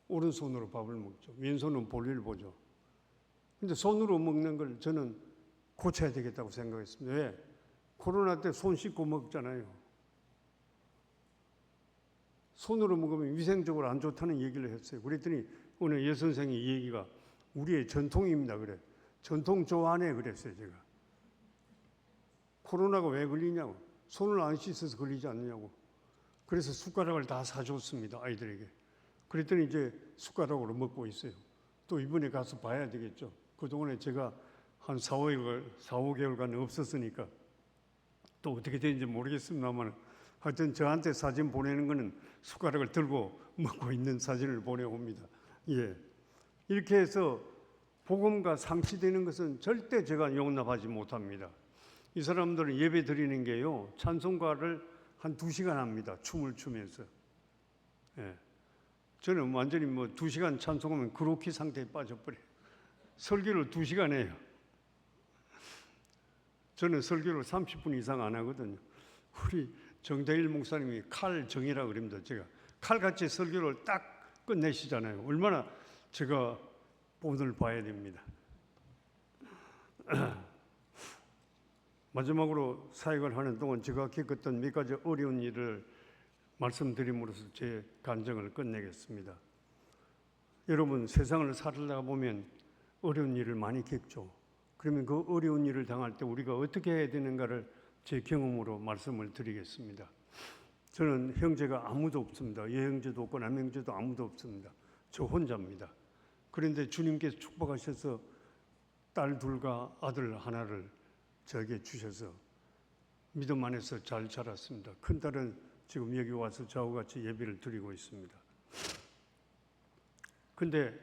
오른손으로 밥을 먹죠. 왼손은 볼일 보죠. 근데 손으로 먹는 걸 저는 고쳐야 되겠다고 생각했습니다. 왜? 코로나 때 손 씻고 먹잖아요. 손으로 먹으면 위생적으로 안 좋다는 얘기를 했어요. 그랬더니 오늘 예 선생이 이 얘기가 우리의 전통입니다. 그래. 전통 좋아하네 그랬어요. 제가. 코로나가 왜 걸리냐고. 손을 안 씻어서 걸리지 않느냐고. 그래서 숟가락을 다 사줬습니다. 아이들에게. 그랬더니 이제 숟가락으로 먹고 있어요. 또 이번에 가서 봐야 되겠죠. 그동안에 제가 한 4, 5개월간 없었으니까 또 어떻게 되는지 모르겠습니다만 하여튼 저한테 사진 보내는 거는 숟가락을 들고 먹고 있는 사진을 보내옵니다. 이렇게 해서 복음과 상치되는 것은 절대 제가 용납하지 못합니다. 이 사람들은 예배 드리는 게요, 찬송가를 한 2시간 합니다. 춤을 추면서. 저는 완전히 2시간 찬송하면 그로키 상태에 빠져버려요. 설교를 2시간 해요. 저는 설교를 30분 이상 안 하거든요. 우리 정대일 목사님이 칼정이라고 그럽니다. 제가 칼같이 설교를 딱 끝내시잖아요. 얼마나 제가 본을 봐야 됩니다. 마지막으로 사역을 하는 동안 제가 겪었던 몇 가지 어려운 일을 말씀드림으로써 제 간증을 끝내겠습니다. 여러분 세상을 살다가 보면 어려운 일을 많이 겪죠. 그러면 그 어려운 일을 당할 때 우리가 어떻게 해야 되는가를 제 경험으로 말씀을 드리겠습니다. 저는 형제가 아무도 없습니다. 여형제도 없고 남형제도 아무도 없습니다. 저 혼자입니다. 그런데 주님께서 축복하셔서 딸 2과 아들 1를 저에게 주셔서 믿음 안에서 잘 자랐습니다. 큰딸은 지금 여기 와서 저와 같이 예배를 드리고 있습니다. 근데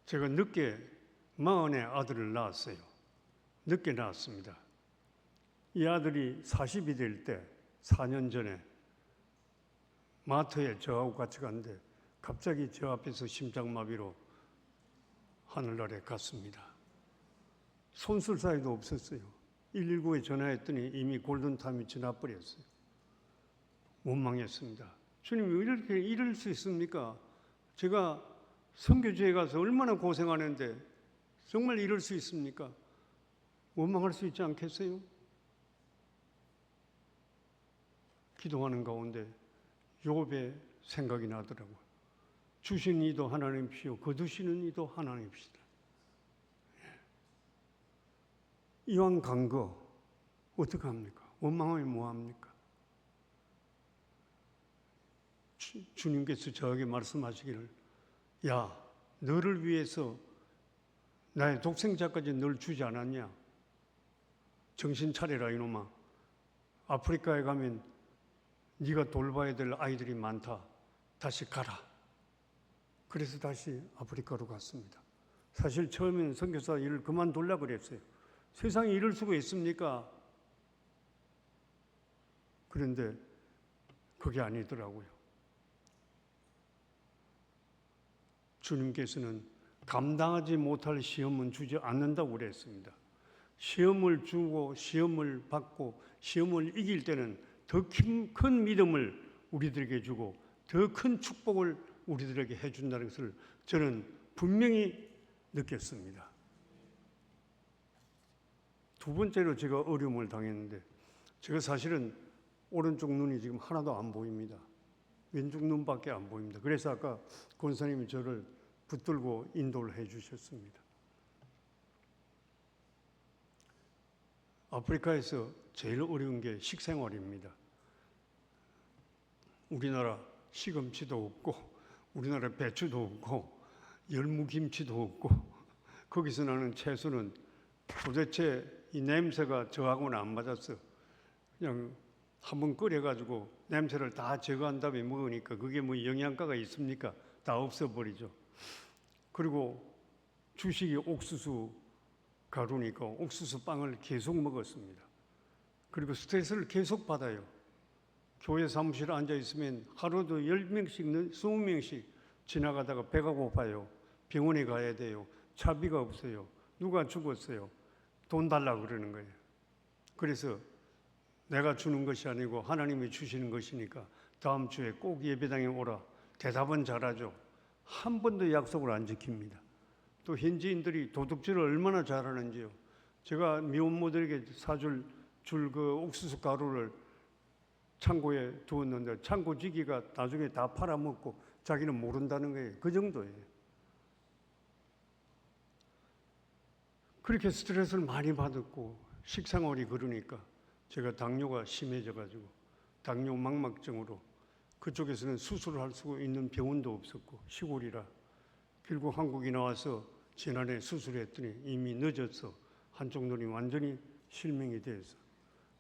제가 늦게 40의 아들을 낳았어요. 늦게 낳았습니다. 이 아들이 40이 될 때 4년 전에 마트에 저하고 같이 갔는데 갑자기 저 앞에서 심장마비로 하늘나라에 갔습니다. 손 쓸 사이도 없었어요. 119에 전화했더니 이미 골든타임이 지나버렸어요. 원망했습니다. 주님 왜 이렇게 이럴 수 있습니까? 제가 선교지에 가서 얼마나 고생하는데 정말 이럴 수 있습니까? 원망할 수 있지 않겠어요? 기도하는 가운데 욥의 생각이 나더라고요. 주신 이도 하나님이시오 거두시는 이도 하나님이시다. 이왕 간 거 어떡합니까? 원망하면 뭐합니까? 주님께서 저에게 말씀하시기를 야 너를 위해서 나의 독생자까지 널 주지 않았냐? 정신 차려라 이놈아. 아프리카에 가면 네가 돌봐야 될 아이들이 많다. 다시 가라. 그래서 다시 아프리카로 갔습니다. 사실 처음에는 선교사 일을 그만두려고 그랬어요. 세상에 이럴 수가 있습니까? 그런데 그게 아니더라고요. 주님께서는 감당하지 못할 시험은 주지 않는다고 그랬습니다. 시험을 주고 시험을 받고 시험을 이길 때는 더 큰 믿음을 우리들에게 주고 더 큰 축복을 우리들에게 해준다는 것을 저는 분명히 느꼈습니다. 두 번째로 제가 어려움을 당했는데 제가 사실은 오른쪽 눈이 지금 하나도 안 보입니다. 왼쪽 눈밖에 안 보입니다. 그래서 아까 권사님이 저를 붙들고 인도를 해 주셨습니다. 아프리카에서 제일 어려운 게 식생활입니다. 우리나라 시금치도 없고 우리나라 배추도 없고 열무김치도 없고 거기서 나는 채소는 도대체 이 냄새가 저하고는 안 맞았어. 그냥 한번 끓여가지고 냄새를 다 제거한 다음에 먹으니까 그게 뭐 영양가가 있습니까? 다 없어버리죠. 그리고 주식이 옥수수 가루니까 옥수수 빵을 계속 먹었습니다. 그리고 스트레스를 계속 받아요. 교회 사무실에 앉아 있으면 하루도 10명씩, 20명씩 지나가다가 배가 고파요. 병원에 가야 돼요. 차비가 없어요. 누가 죽었어요. 돈 달라고 그러는 거예요. 그래서 내가 주는 것이 아니고 하나님이 주시는 것이니까 다음 주에 꼭 예배당에 오라. 대답은 잘하죠. 한 번도 약속을 안 지킵니다. 또 현지인들이 도둑질을 얼마나 잘하는지요. 제가 미혼모들에게 사줄 그 옥수수 가루를 창고에 두었는데 창고 지기가 나중에 다 팔아먹고 자기는 모른다는 거예요. 그 정도예요. 그렇게 스트레스를 많이 받았고 식생활이 그러니까 제가 당뇨가 심해져가지고 당뇨 망막증으로 그쪽에서는 수술을 할 수 있는 병원도 없었고 시골이라 결국 한국에 나와서 지난해 수술했더니 이미 늦어서 한쪽 눈이 완전히 실명이 돼서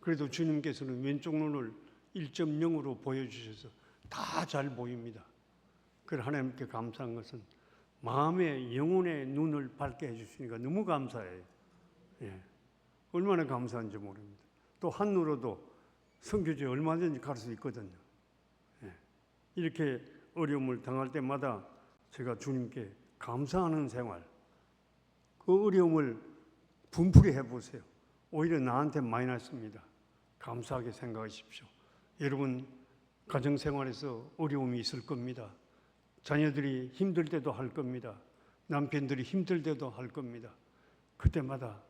그래도 주님께서는 왼쪽 눈을 1.0으로 보여주셔서 다 잘 보입니다. 그래 하나님께 감사한 것은 마음의 영혼의 눈을 밝게 해주시니까 너무 감사해요. 예. 얼마나 감사한지 모릅니다. 또 한눈으로도 선교지에 얼마든지 갈 수 있거든요. 예. 이렇게 어려움을 당할 때마다 제가 주님께 감사하는 생활, 그 어려움을 분풀이 해보세요. 오히려 나한테 마이너스입니다. 감사하게 생각하십시오. 여러분 가정생활에서 어려움이 있을 겁니다. 자녀들이 힘들 때도 할 겁니다. 남편들이 힘들 때도 할 겁니다. 그때마다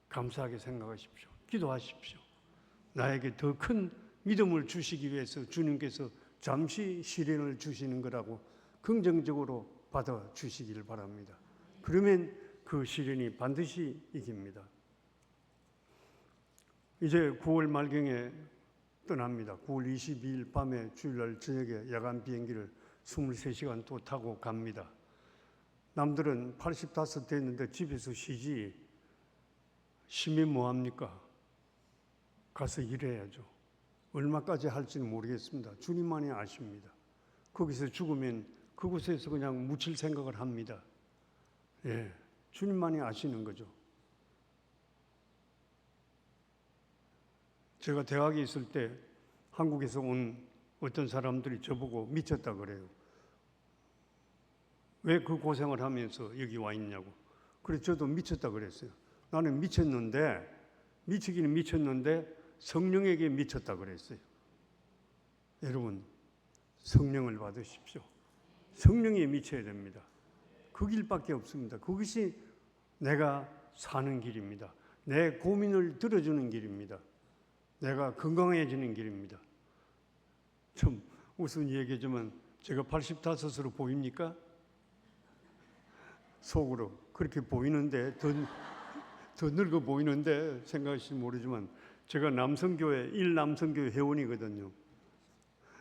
감사하게 생각하십시오. 기도하십시오. 나에게 더 큰 믿음을 주시기 위해서 주님께서 잠시 시련을 주시는 거라고 긍정적으로 받아주시길 바랍니다. 그러면 그 시련이 반드시 이깁니다. 이제 9월 말경에 떠납니다. 9월 22일 밤에 주일날 저녁에 야간 비행기를 23시간 또 타고 갑니다. 남들은 85 됐는데 집에서 쉬지 쉬면 뭐합니까? 가서 일해야죠. 얼마까지 할지는 모르겠습니다. 주님만이 아십니다. 거기서 죽으면 그곳에서 그냥 묻힐 생각을 합니다. 예, 주님만이 아시는 거죠. 제가 대학에 있을 때 한국에서 온 어떤 사람들이 저보고 미쳤다 그래요. 왜 그 고생을 하면서 여기 와 있냐고. 그래서 저도 미쳤다 그랬어요. 나는 미치기는 미쳤는데 성령에게 미쳤다 그랬어요. 여러분, 성령을 받으십시오. 성령에 미쳐야 됩니다. 그 길밖에 없습니다. 그것이 내가 사는 길입니다. 내 고민을 들어주는 길입니다. 내가 건강해지는 길입니다. 참 우선 얘기하지만 제가 85으로 보입니까? 속으로 그렇게 보이는데 더 늙어 보이는데 생각하실지 모르지만 제가 남성교회 회원이거든요.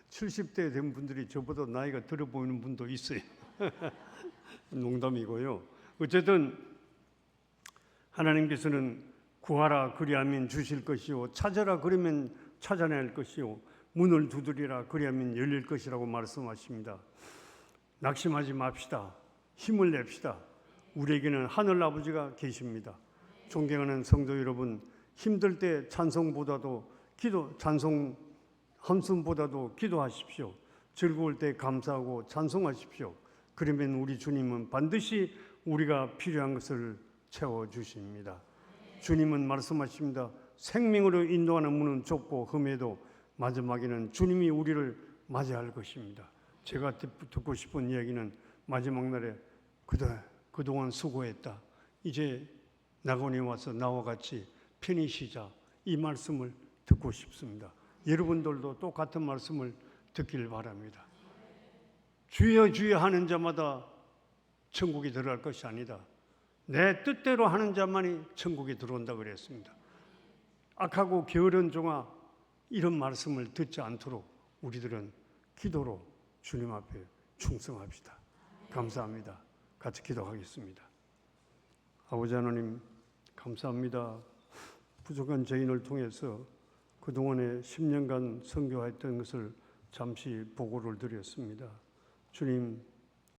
70대 된 분들이 저보다 나이가 들어 보이는 분도 있어요. 농담이고요. 어쨌든 하나님께서는 구하라 그리하면 주실 것이요 찾아라 그러면 찾아낼 것이요 문을 두드리라 그리하면 열릴 것이라고 말씀하십니다. 낙심하지 맙시다. 힘을 냅시다. 우리에게는 하늘 아버지가 계십니다. 존경하는 성도 여러분, 힘들 때 찬송 함성보다도 기도하십시오. 즐거울 때 감사하고 찬송하십시오. 그러면 우리 주님은 반드시 우리가 필요한 것을 채워주십니다. 주님은 말씀하십니다. 생명으로 인도하는 문은 좁고 험해도 마지막에는 주님이 우리를 맞이할 것입니다. 제가 듣고 싶은 이야기는 마지막 날에 그동안 수고했다. 이제 낙원에 와서 나와 같이 편히 쉬자. 이 말씀을 듣고 싶습니다. 여러분들도 똑같은 말씀을 듣길 바랍니다. 주여 주여 하는 자마다 천국에 들어갈 것이 아니다. 내 뜻대로 하는 자만이 천국에 들어온다 그랬습니다. 악하고 게으른 종아 이런 말씀을 듣지 않도록 우리들은 기도로 주님 앞에 충성합시다. 감사합니다. 같이 기도하겠습니다. 아버지 하나님 감사합니다. 부족한 저희를 통해서 그동안에 10년간 선교했던 것을 잠시 보고를 드렸습니다. 주님